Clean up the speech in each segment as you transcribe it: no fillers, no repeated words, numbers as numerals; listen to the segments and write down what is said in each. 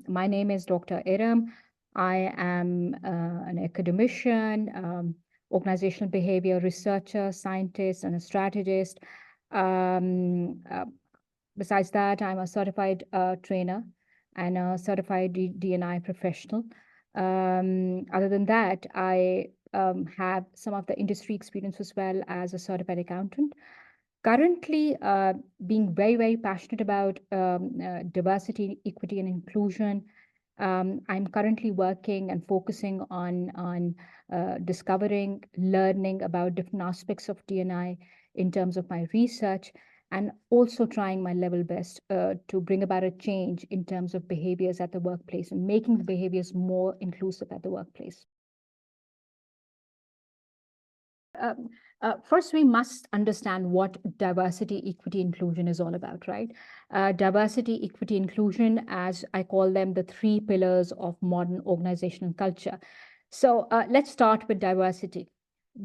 My name is Dr. Erum. I am an academician, organizational behavior researcher, scientist, and a strategist. Um, uh, Besides that, I'm a certified trainer and a certified D&I professional. Other than that, I have some of the industry experience as well as a certified accountant. Currently, being very, very passionate about diversity, equity, and inclusion. I'm currently working and focusing on discovering, learning about different aspects of D&I in terms of my research, and also trying my level best to bring about a change in terms of behaviors at the workplace and making the behaviors more inclusive at the workplace. First, we must understand what diversity, equity, inclusion is all about, right? Diversity, equity, inclusion, as I call them, the three pillars of modern organizational culture. So let's start with diversity.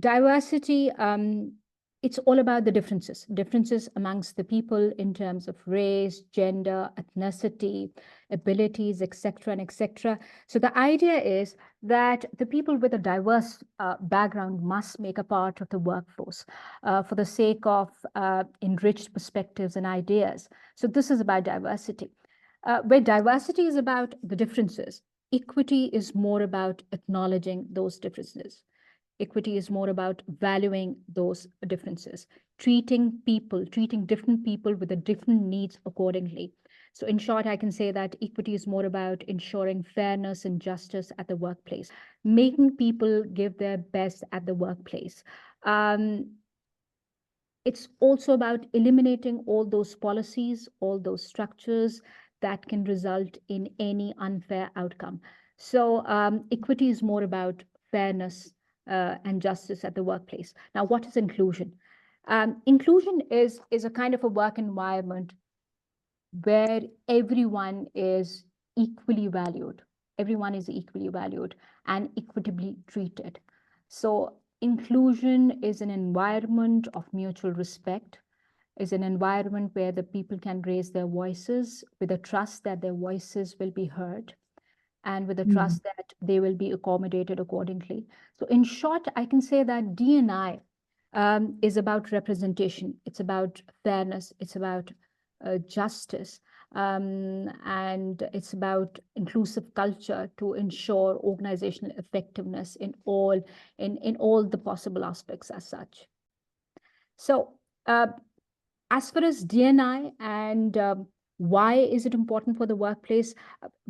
Diversity, it's all about the differences amongst the people in terms of race, gender, ethnicity, abilities, etc., and etc. So the idea is that the people with a diverse background must make a part of the workforce for the sake of enriched perspectives and ideas. So this is about diversity. Where diversity is about the differences, equity is more about acknowledging those differences. Equity is more about valuing those differences, treating different people with the different needs accordingly. So in short, I can say that equity is more about ensuring fairness and justice at the workplace, making people give their best at the workplace. It's also about eliminating all those policies, all those structures that can result in any unfair outcome. So equity is more about fairness and justice at the workplace. Now, what is inclusion? Inclusion is a kind of a work environment where everyone is equally valued. Everyone is equally valued and equitably treated. So inclusion is an environment of mutual respect, is an environment where the people can raise their voices with a trust that their voices will be heard and with the trust that they will be accommodated accordingly. So in short, I can say that D&I is about representation. It's about fairness. It's about justice. And it's about inclusive culture to ensure organizational effectiveness in all the possible aspects as such. So as far as D&I and why is it important for the workplace,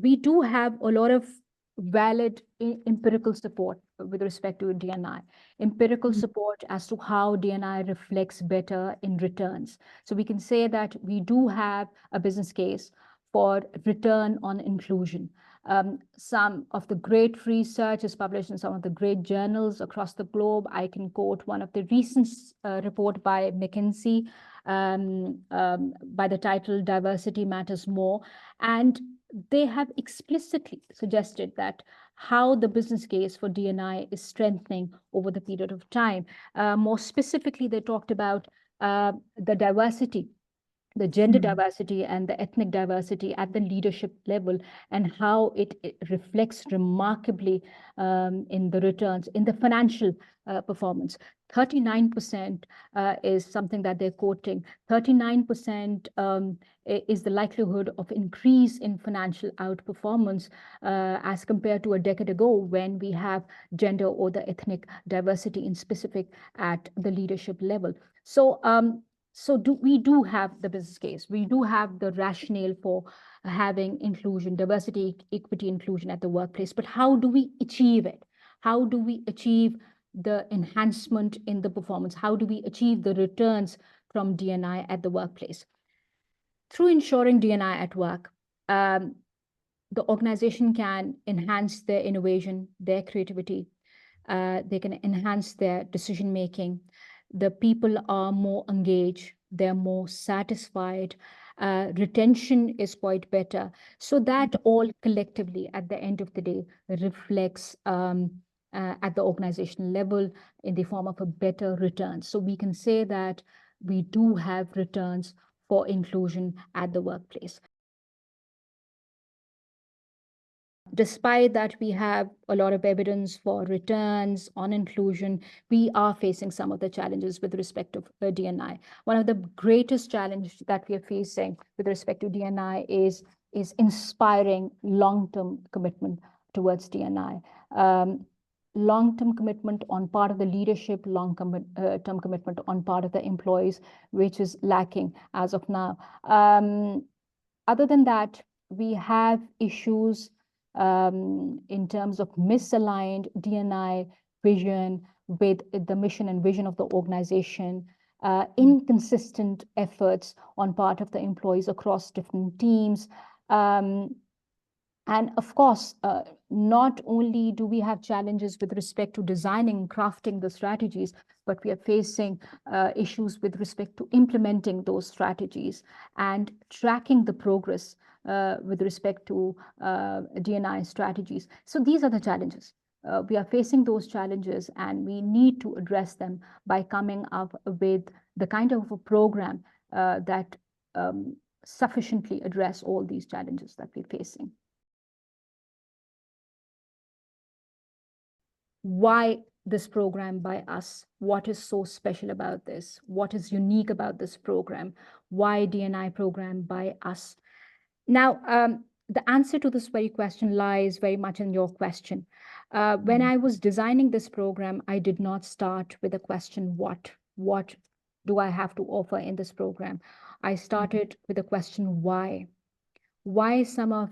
we do have a lot of valid empirical support with respect to D&I, empirical support as to how D&I reflects better in returns. So we can say that we do have a business case for return on inclusion. Some of the great research is published in some of the great journals across the globe. I can quote one of the recent report by McKinsey by the title Diversity Matters More. And they have explicitly suggested that how the business case for D&I is strengthening over the period of time. More specifically, they talked about the diversity, the gender diversity and the ethnic diversity at the leadership level, and how it reflects remarkably in the returns, in the financial performance. 39% is something that they're quoting. 39% is the likelihood of increase in financial outperformance as compared to a decade ago when we have gender or the ethnic diversity in specific at the leadership level. So we do have the business case. We do have the rationale for having inclusion, diversity, equity, inclusion at the workplace. But how do we achieve it? How do we achieve the enhancement in the performance? How do we achieve the returns from D&I at the workplace? Through ensuring D&I at work, the organization can enhance their innovation, their creativity. They can enhance their decision making. The people are more engaged, they're more satisfied, retention is quite better. So that all collectively at the end of the day reflects at the organizational level in the form of a better return. So we can say that we do have returns for inclusion at the workplace. Despite that, we have a lot of evidence for returns on inclusion. We are facing some of the challenges with respect to D&I. One of the greatest challenges that we are facing with respect to D&I is inspiring long-term commitment towards D&I. Long-term commitment on part of the leadership, long-term commitment on part of the employees, which is lacking as of now. Other than that, we have issues in terms of misaligned D&I vision with the mission and vision of the organization, inconsistent efforts on part of the employees across different teams. And of course, not only do we have challenges with respect to designing and crafting the strategies, but we are facing issues with respect to implementing those strategies and tracking the progress with respect to D&I strategies. So these are the challenges. We are facing those challenges, and we need to address them by coming up with the kind of a program that sufficiently address all these challenges that we're facing. Why this program by us? What is so special about this? What is unique about this program? Why D&I program by us? Now, the answer to this very question lies very much in your question. When I was designing this program, I did not start with the question, what do I have to offer in this program? I started with the question, why? Why some of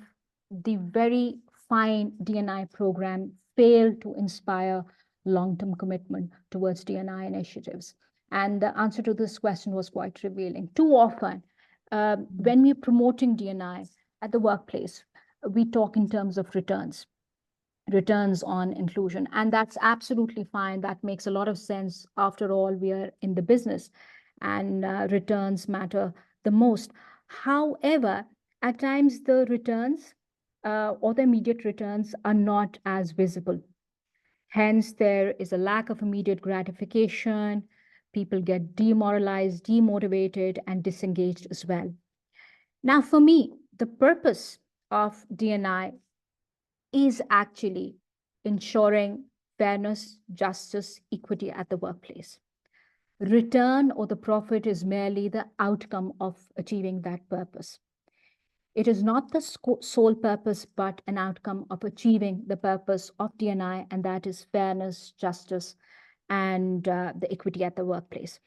the very fine D&I program fail to inspire long-term commitment towards D&I initiatives? And the answer to this question was quite revealing. Too often, when we're promoting D&I at the workplace, we talk in terms of returns on inclusion. And that's absolutely fine. That makes a lot of sense. After all, we are in the business, and returns matter the most. However, at times the returns or the immediate returns are not as visible. Hence, there is a lack of immediate gratification. People get demoralized, demotivated, and disengaged as well. Now, for me, the purpose of D&I is actually ensuring fairness, justice, equity at the workplace. Return or the profit is merely the outcome of achieving that purpose. It is not the sole purpose, but an outcome of achieving the purpose of D&I, and that is fairness, justice, and the equity at the workplace.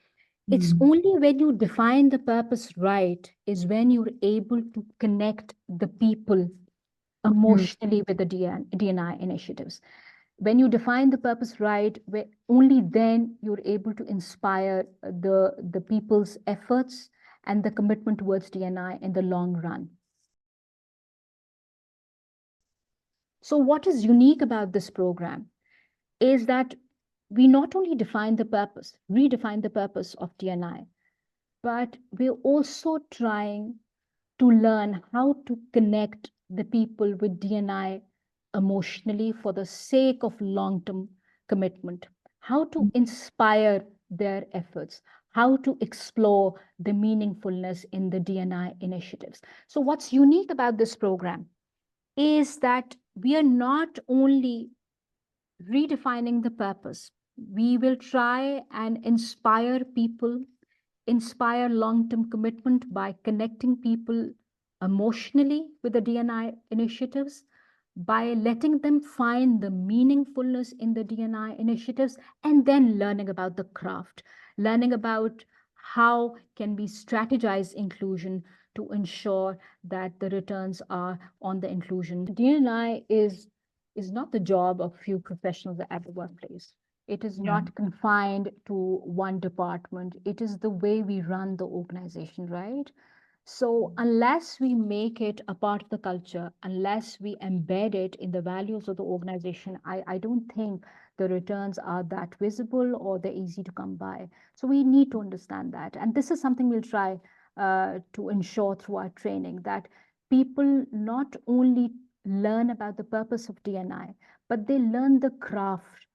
It's only when you define the purpose right is when you're able to connect the people emotionally with the D&I initiatives. When you define the purpose right, only then you're able to inspire the people's efforts and the commitment towards D&I in the long run. So what is unique about this program is that we not only redefine the purpose of D&I, but we're also trying to learn how to connect the people with D&I emotionally for the sake of long-term commitment, how to inspire their efforts, how to explore the meaningfulness in the D&I initiatives. So what's unique about this program is that we are not only redefining the purpose, we will try and inspire people, inspire long-term commitment by connecting people emotionally with the D&I initiatives, by letting them find the meaningfulness in the D&I initiatives, and then learning about the craft, learning about how can we strategize inclusion to ensure that the returns are on the inclusion. D&I is not the job of few professionals at the workplace. It is not confined to one department. It is the way we run the organization, right? So unless we make it a part of the culture, unless we embed it in the values of the organization, I don't think the returns are that visible or they're easy to come by. So we need to understand that. And this is something we'll try to ensure through our training, that people not only learn about the purpose of D&I, but they learn the craft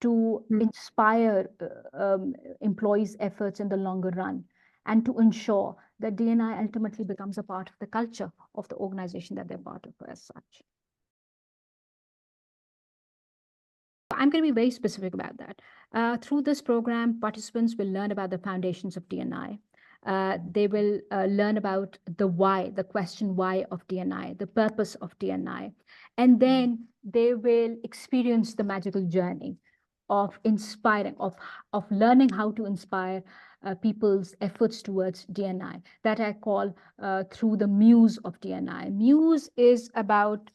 to inspire employees' efforts in the longer run, and to ensure that D&I ultimately becomes a part of the culture of the organization that they're part of as such. I'm going to be very specific about that. Through this program, participants will learn about the foundations of D&I. They will learn about the why, the question why of D&I, the purpose of D&I. And then they will experience the magical journey of inspiring, of learning how to inspire people's efforts towards D&I, that I call through the muse of D&I. Muse is about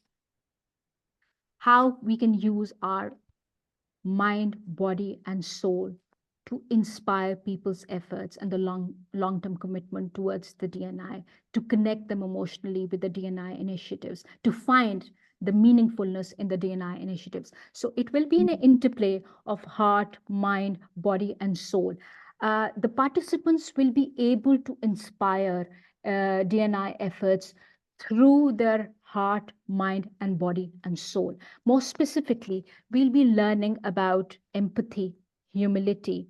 how we can use our mind, body, and soul to inspire people's efforts and the long-term commitment towards the D&I, to connect them emotionally with the D&I initiatives, to find the meaningfulness in the D&I initiatives. So it will be an interplay of heart, mind, body, and soul. The participants will be able to inspire D&I efforts through their heart, mind, and body and soul. More specifically, we'll be learning about empathy, humility.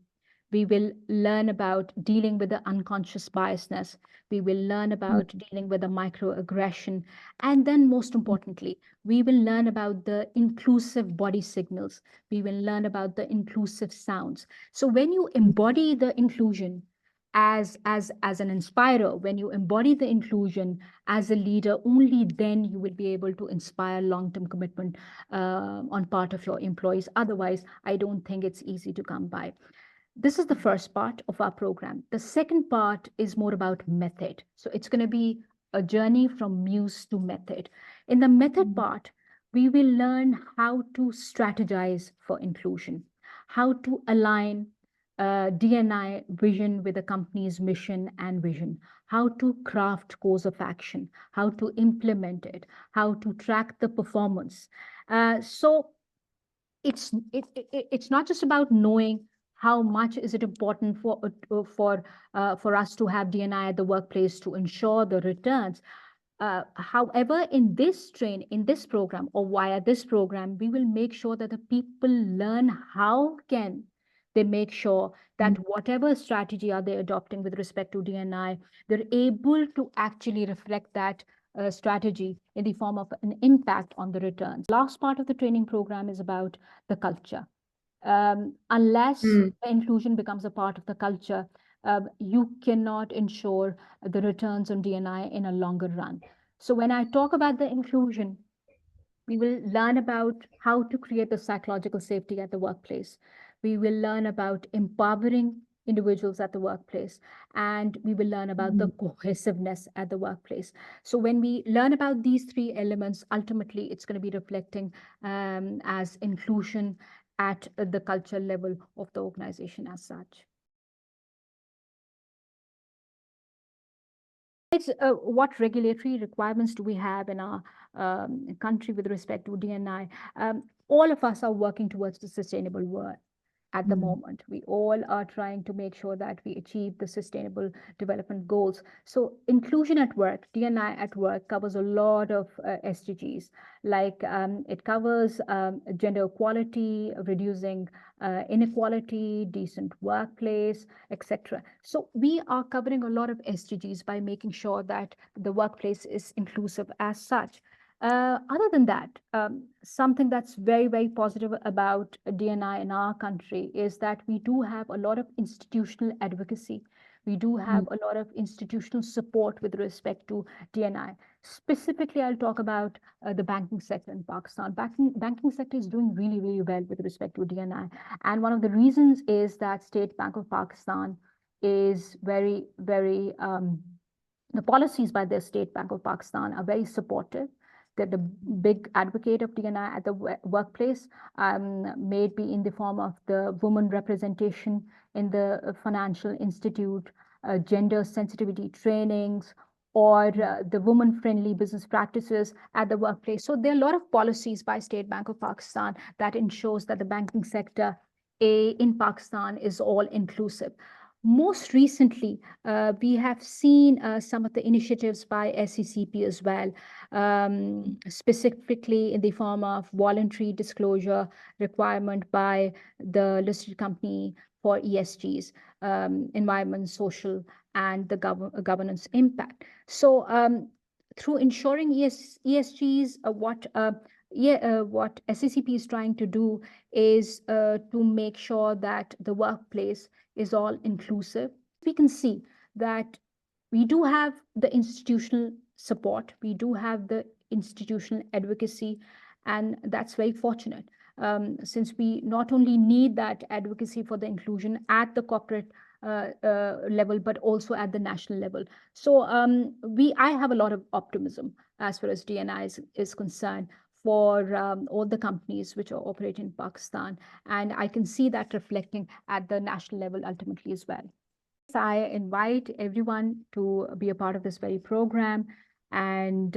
We will learn about dealing with the unconscious biasness. We will learn about dealing with the microaggression. And then, most importantly, we will learn about the inclusive body signals. We will learn about the inclusive sounds. So when you embody the inclusion, as an inspirer, when you embody the inclusion as a leader, only then you will be able to inspire long-term commitment on part of your employees. Otherwise, I don't think it's easy to come by. This is the first part of our program. The second part is more about method. So it's going to be a journey from muse to method. In the method part, we will learn how to strategize for inclusion, how to align D&I vision with the company's mission and vision, how to craft course of action, how to implement it, how to track the performance. So it's not just about knowing how much is it important for us to have D&I at the workplace to ensure the returns. However, in this program or via this program, we will make sure that the people learn how can they make sure that whatever strategy are they adopting with respect to D&I, they're able to actually reflect that strategy in the form of an impact on the returns. Last part of the training program is about the culture. Unless the inclusion becomes a part of the culture, you cannot ensure the returns on D&I in a longer run. So when I talk about the inclusion, we will learn about how to create the psychological safety at the workplace. We will learn about empowering individuals at the workplace, and we will learn about the cohesiveness at the workplace. So when we learn about these three elements, ultimately it's going to be reflecting as inclusion at the cultural level of the organization as such. What regulatory requirements do we have in our country with respect to D&I? All of us are working towards the sustainable world at the moment. We all are trying to make sure that we achieve the sustainable development goals. So inclusion at work, D&I at work covers a lot of SDGs, like it covers gender equality, reducing inequality, decent workplace, etc. So we are covering a lot of SDGs by making sure that the workplace is inclusive as such. Other than that, something that's very, very positive about D&I in our country is that we do have a lot of institutional advocacy. We do have a lot of institutional support with respect to D&I. Specifically, I'll talk about the banking sector in Pakistan. Banking sector is doing really, really well with respect to D&I. And one of the reasons is that State Bank of Pakistan is very, very, the policies by the State Bank of Pakistan are very supportive. They're the big advocate of D&I at the workplace, may be in the form of the women representation in the financial institute, gender sensitivity trainings, or the woman-friendly business practices at the workplace. So there are a lot of policies by State Bank of Pakistan that ensures that the banking sector in Pakistan is all inclusive. Most recently, we have seen some of the initiatives by SECP as well, specifically in the form of voluntary disclosure requirement by the listed company for ESGs, environment, social, and the governance impact. So through ensuring ESGs, what what SACP is trying to do is to make sure that the workplace is all inclusive. We can see that we do have the institutional support, we do have the institutional advocacy, and that's very fortunate. Since we not only need that advocacy for the inclusion at the corporate level, but also at the national level. So I have a lot of optimism as far as D&I is concerned for all the companies which are operating in Pakistan. And I can see that reflecting at the national level ultimately as well. I invite everyone to be a part of this very program, and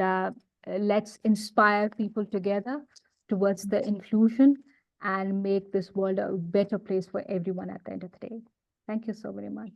let's inspire people together towards the inclusion and make this world a better place for everyone at the end of the day. Thank you so very much.